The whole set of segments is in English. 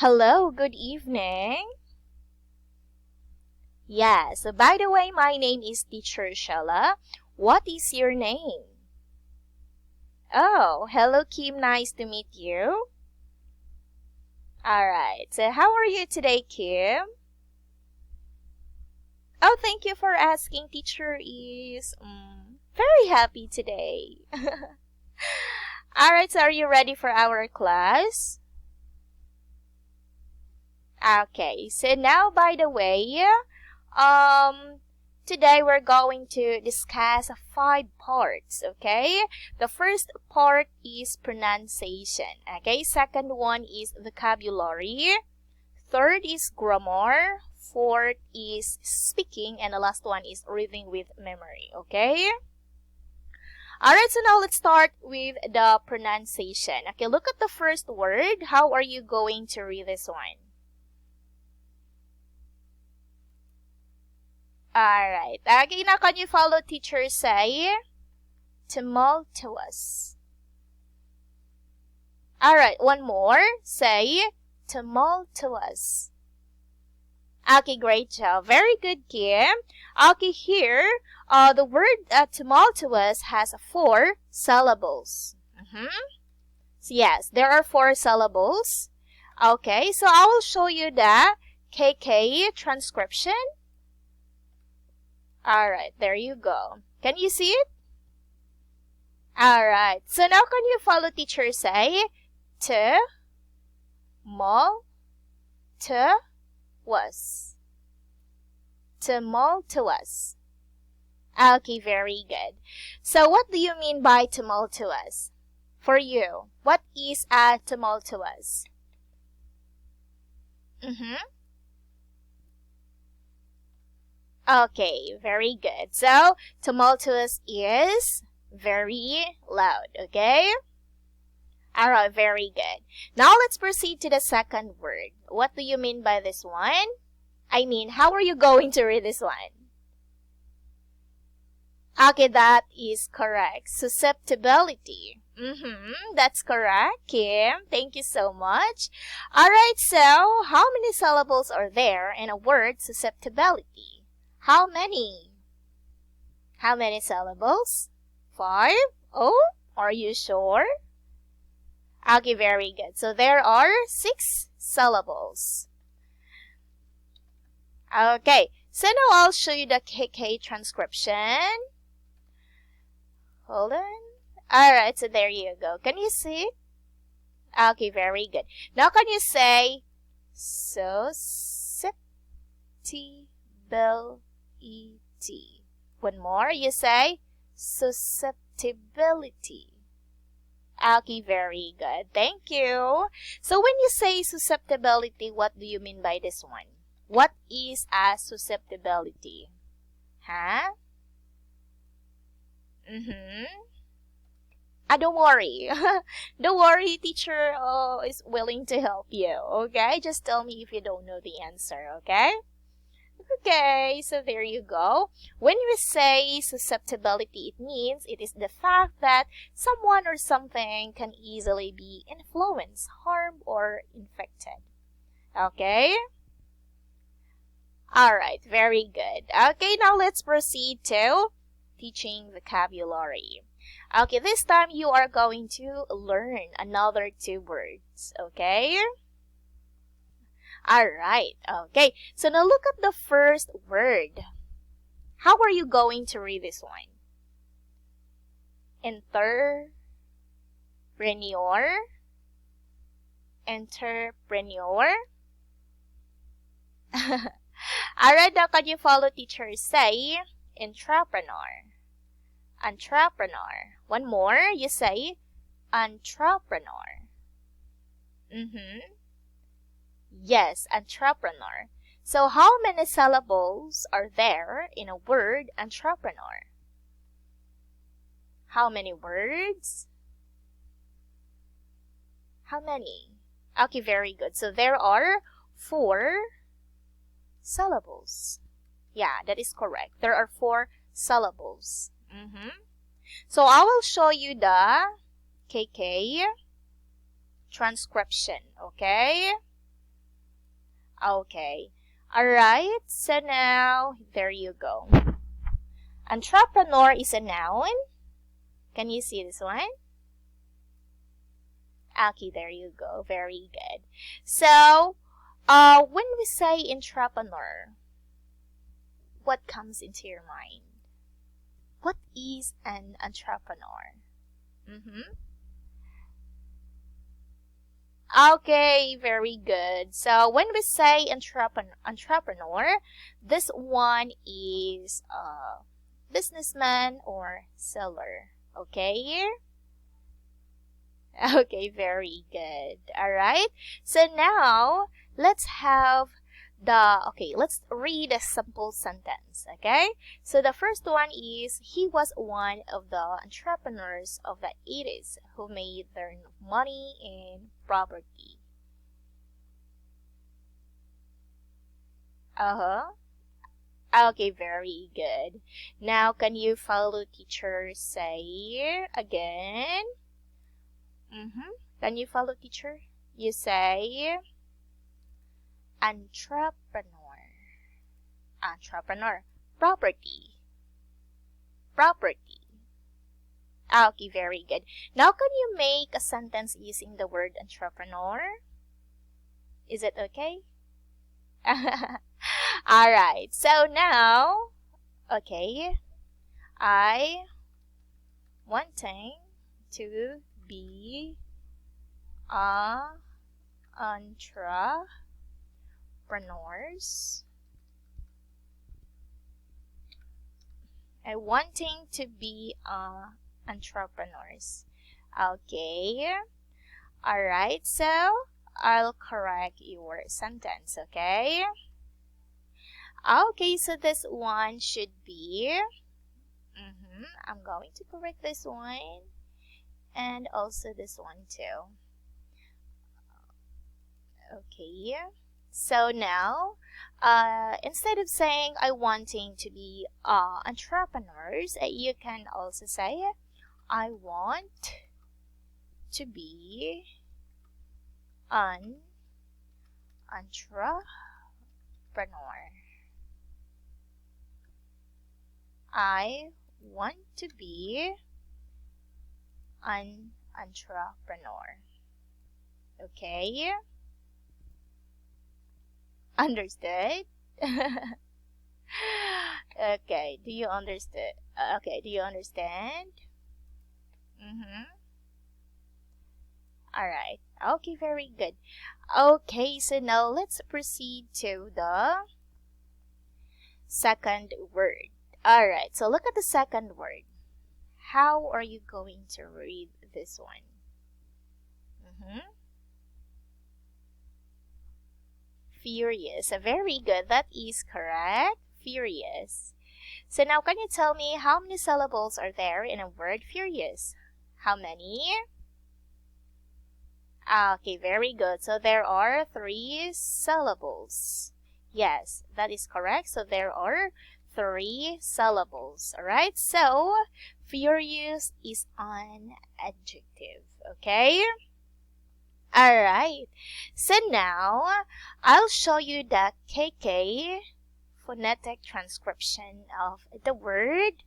Hello, good evening. Yeah, so by the way, my name is Teacher Shella. What is your name? Oh, hello Kim, nice to meet you. Alright, so how are you today, Kim? Oh, thank you for asking. Teacher is very happy today. Alright, so are you ready for our class? Okay, so now by the way, today we're going to discuss 5 parts, okay? The first part is pronunciation, okay? Second one is vocabulary. Third is grammar. Fourth is speaking. And the last one is reading with memory, okay? Alright, so now let's start with the pronunciation. Okay, look at the first word. How are you going to read this one? Alright. Okay, now can you follow teacher say? Tumultuous. Alright, one more. Say tumultuous. Okay, great job. Very good, Kim. Okay, here, the word tumultuous has 4 syllables. So yes, there are 4 syllables. Okay, so I will show you the KK transcription. Alright, there you go. Can you see it? Alright, so now can you follow teacher say? Tumultuous. Tumultuous. Okay, very good. So what do you mean by tumultuous? For you, what is tumultuous? Okay, very good. So, tumultuous is very loud, okay? Alright, very good. Now, let's proceed to the second word. What do you mean by this one? I mean, how are you going to read this one? Okay, that is correct. Susceptibility. That's correct, Kim. Thank you so much. Alright, so, how many syllables are there in a word susceptibility? How many? How many syllables? 5? Oh, are you sure? Okay, very good. So there are 6 syllables. Okay, so now I'll show you the KK transcription. Hold on. Alright, so there you go. Can you see? Okay, very good. Now can you say susceptibility? One more, you say susceptibility. Okay, very good. Thank you. So when you say susceptibility, what do you mean by this one? What is a susceptibility? Huh? Don't worry. Don't worry, teacher is willing to help you, okay? Just tell me if you don't know the answer, okay? Okay, so there you go. When we say susceptibility, it means it is the fact that someone or something can easily be influenced, harmed, or infected. Okay? Alright, very good. Okay, now let's proceed to teaching vocabulary. Okay, this time you are going to learn another 2 words, okay? Alright, okay. So now look at the first word. How are you going to read this one? Entrepreneur. Entrepreneur. Alright, now can you follow teacher say entrepreneur? Entrepreneur. One more, you say entrepreneur. Yes, entrepreneur. So how many syllables are there in a word entrepreneur? How many words? How many? Okay, very good. So there are 4 syllables. Yeah, that is correct. There are 4 syllables. So I will show you the KK transcription, okay? Okay. Alright, so now, there you go. Entrepreneur is a noun. Can you see this one? Okay, there you go. Very good. So, when we say entrepreneur, what comes into your mind? What is an entrepreneur? Mm-hmm. Okay, very good. So when we say entrepreneur, this one is a businessman or seller. Okay? Okay, very good. All right. So now let's let's read a simple sentence. Okay. So the first one is he was one of the entrepreneurs of the 80s who made their money in property. Uh-huh. Okay, very good. Now can you follow teacher say again? Mm-hmm. Can you follow teacher? You say entrepreneur. Entrepreneur. Property. Property. Okay, very good. Now can you make a sentence using the word entrepreneur? Is it okay? Alright, so now, okay, I wanting to be a entrepreneurs. I wanting to be entrepreneurs. Okay. Alright, so I'll correct your sentence, okay? Okay, so this one should be, I'm going to correct this one, and also this one too. Okay, so now, instead of saying I wanting to be entrepreneurs, you can also say I want to be an entrepreneur. I want to be an entrepreneur. Okay? Understood? Okay, do you understand? Okay, do you understand? Alright. Okay, very good. Okay, so now let's proceed to the second word. Alright, so look at the second word. How are you going to read this one? Furious. Very good. That is correct. Furious. So now can you tell me how many syllables are there in a word furious? How many? Okay, very good. So there are 3 syllables. Yes, that is correct. So there are 3 syllables. Alright, so furious is an adjective. Okay? Alright, so now I'll show you the KK phonetic transcription of the word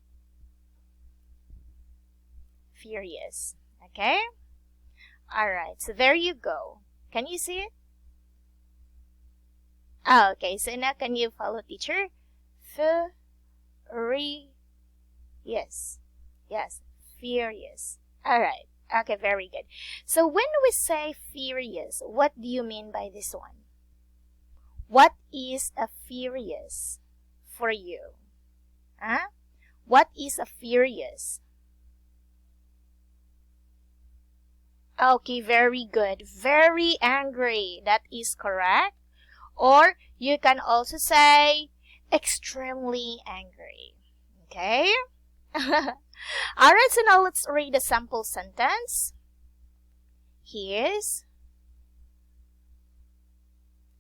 furious. Okay? Alright, so there you go. Can you see it? Okay, so now can you follow teacher? Yes. Yes, furious. Alright. Okay, very good. So when we say furious, what do you mean by this one? What is a furious for you? Huh? What is a furious? Okay, very good. Very angry. That is correct. Or you can also say extremely angry. Okay? Alright, so now let's read a sample sentence.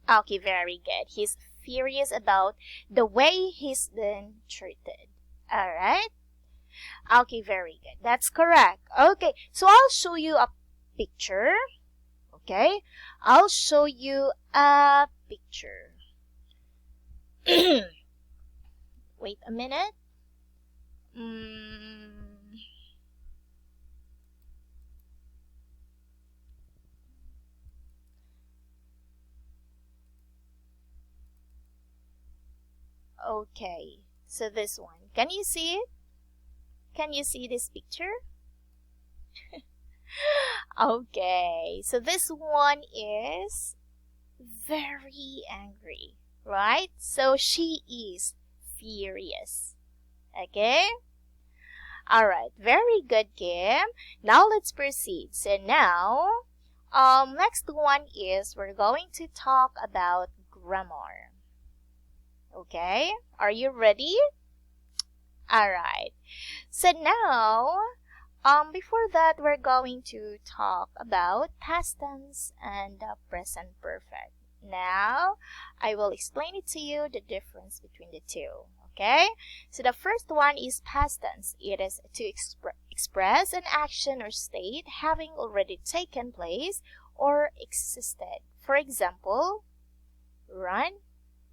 Okay, very good. He's furious about the way he's been treated. Alright? Okay, very good. That's correct. Okay, so I'll show you a picture. Okay? I'll show you a picture. Wait a minute. Okay, so this one. Can you see it? Can you see this picture? Okay, so this one is very angry, right? So she is furious. Okay? Alright, very good, Kim. Now let's proceed. So now, next one is we're going to talk about grammar. Okay? Are you ready? Alright. So now, before that, we're going to talk about past tense and present perfect. Now, I will explain it to you, the difference between the two. Okay? So the first one is past tense. It is to express an action or state having already taken place or existed. For example, run,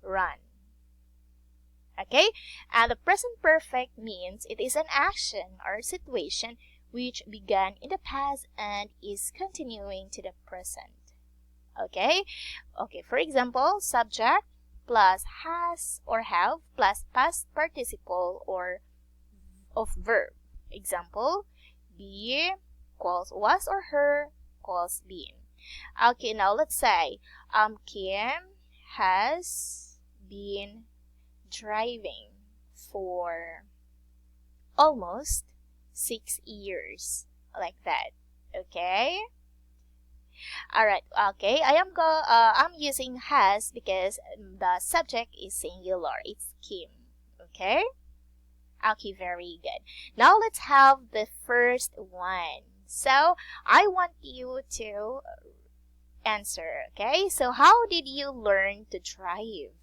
run. Okay? And the present perfect means it is an action or situation which began in the past and is continuing to the present. Okay? Okay, for example, subject plus has or have plus past participle or of verb. Example, be equals was or her equals been. Okay, now let's say Kim has been driving for almost 6 years, like that. Okay? Alright, okay, I'm using has because the subject is singular. It's Kim. Okay? Okay, very good. Now let's have the first one. So, I want you to answer, okay? So, how did you learn to drive?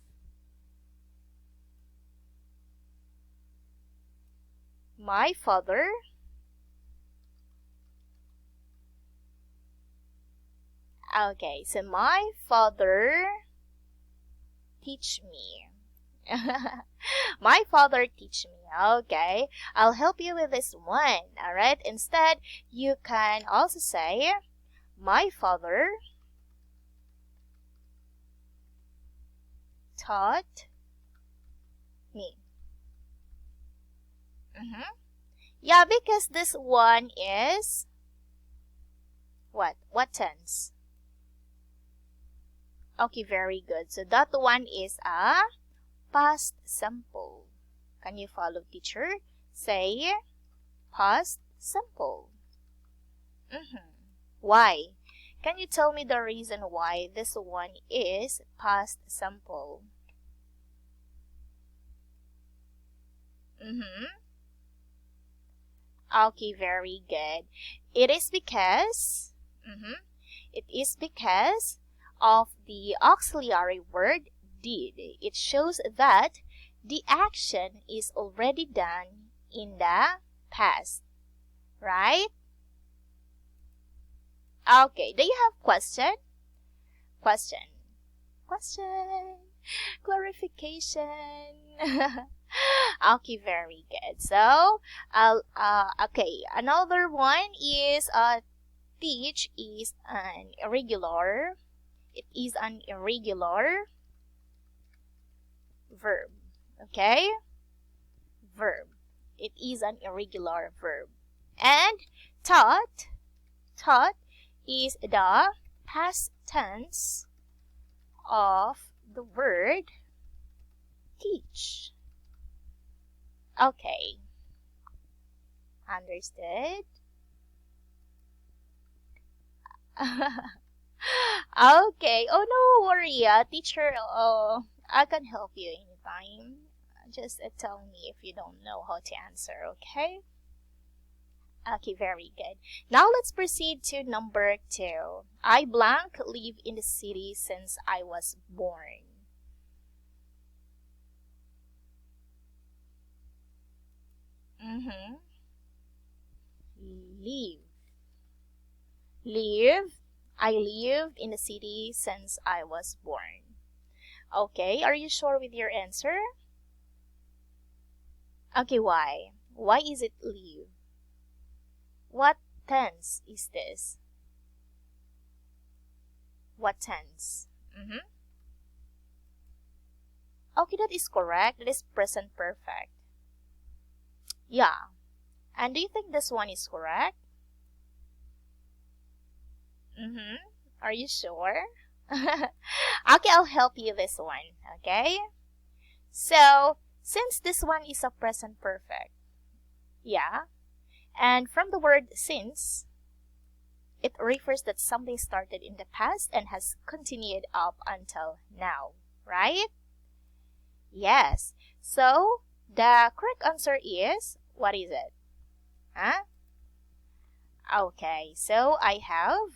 My father. Okay, so my father teach me. My father teach me. Okay, I'll help you with this one. Alright, instead, you can also say, my father taught me. Yeah, because this one is what? What tense? Okay, very good. So that one is a past simple. Can you follow, teacher? Say past simple. Why? Can you tell me the reason why this one is past simple? Okay, very good. It is because of the auxiliary word did. It shows that the action is already done in the past, right? Okay, do you have question? Question. Clarification. Okay, very good. So, okay, another one is teach is an irregular. It is an irregular verb. Okay? Verb. It is an irregular verb. And taught is the past tense of the word teach. Okay. Understood? Okay. Oh, no worry. Teacher, I can help you anytime. Just tell me if you don't know how to answer, okay? Okay, very good. Now let's proceed to number 2. I blank live in the city since I was born. Live. Live. I live in the city since I was born. Okay, are you sure with your answer? Okay, why? Why is it leave? What tense is this? What tense? Okay, that is correct. That is present perfect. Yeah. And do you think this one is correct? Are you sure? Okay, I'll help you this one. Okay? So, since this one is a present perfect, yeah, and from the word since, it refers that something started in the past and has continued up until now, right? Yes. So, the correct answer is, what is it? Huh? Okay, so I have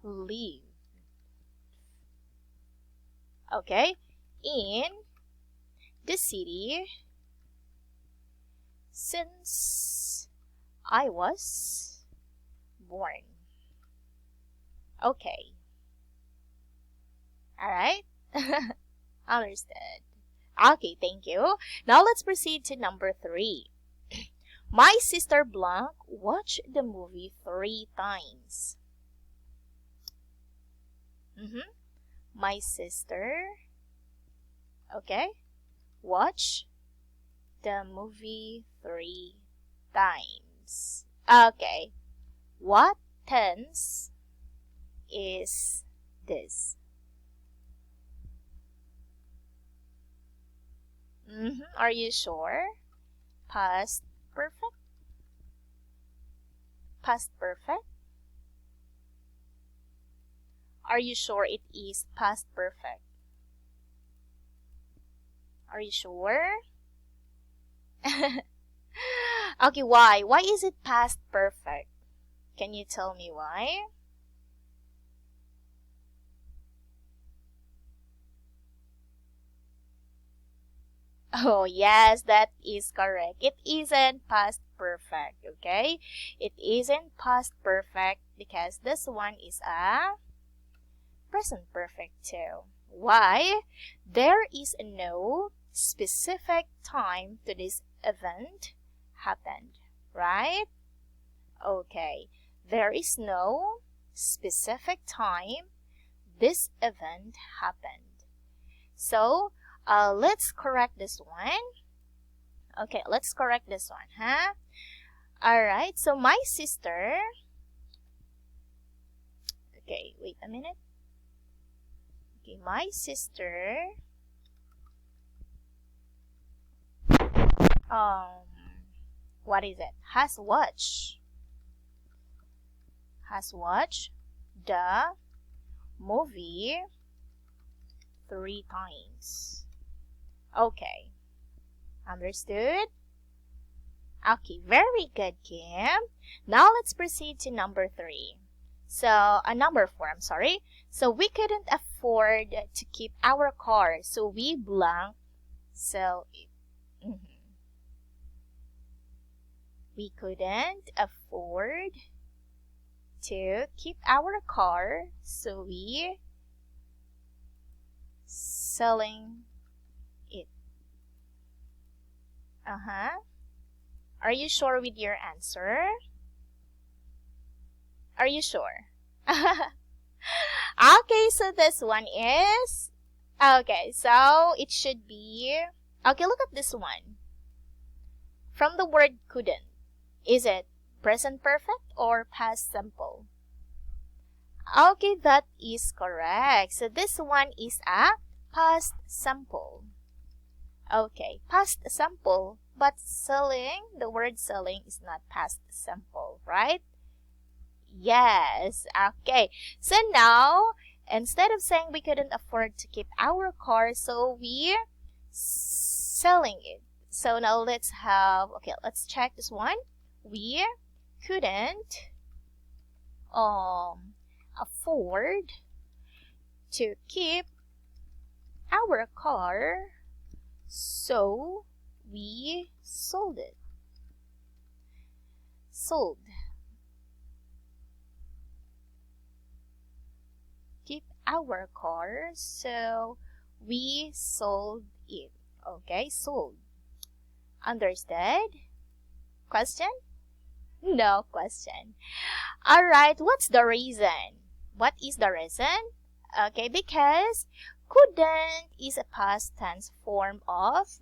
live. Okay, in the city since I was born. Okay. Alright? Understood. Okay, thank you. Now let's proceed to number 3. My sister Blanc watched the movie 3 times. My sister, okay, watch the movie 3 times. Okay, what tense is this? Are you sure? Past perfect? Past perfect? Are you sure it is past perfect? Are you sure? Okay, why? Why is it past perfect? Can you tell me why? Oh, yes, that is correct. It isn't past perfect, okay? It isn't past perfect because this one is a present perfect too. Why? There is no specific time to this event happened, right? Okay. There is no specific time this event happened. So, let's correct this one. Okay, let's correct this one, huh? Alright, so my sister... Okay, wait a minute. Okay, my sister... what is it? Has watched the movie 3 times. Okay, understood? Okay, very good, Kim. Now let's proceed to number 3. So, number 4, I'm sorry. So, we couldn't afford to keep our car, so we blank sell it. We couldn't afford to keep our car, so we selling it. Are you sure with your answer? Are you sure? Okay, so this one is... Okay, so it should be... Okay, look at this one. From the word couldn't, is it present perfect or past simple? Okay, that is correct. So this one is a past simple. Okay, past simple, but selling, the word selling is not past simple, right? Yes, okay. So now, instead of saying we couldn't afford to keep our car, so we selling it. So now let's check this one. We couldn't afford to keep our car, so we sold it. Sold. Keep our car, so we sold it. Okay, sold. Understood? Question? No question. Alright, what's the reason? What is the reason? Okay, because couldn't is a past tense form of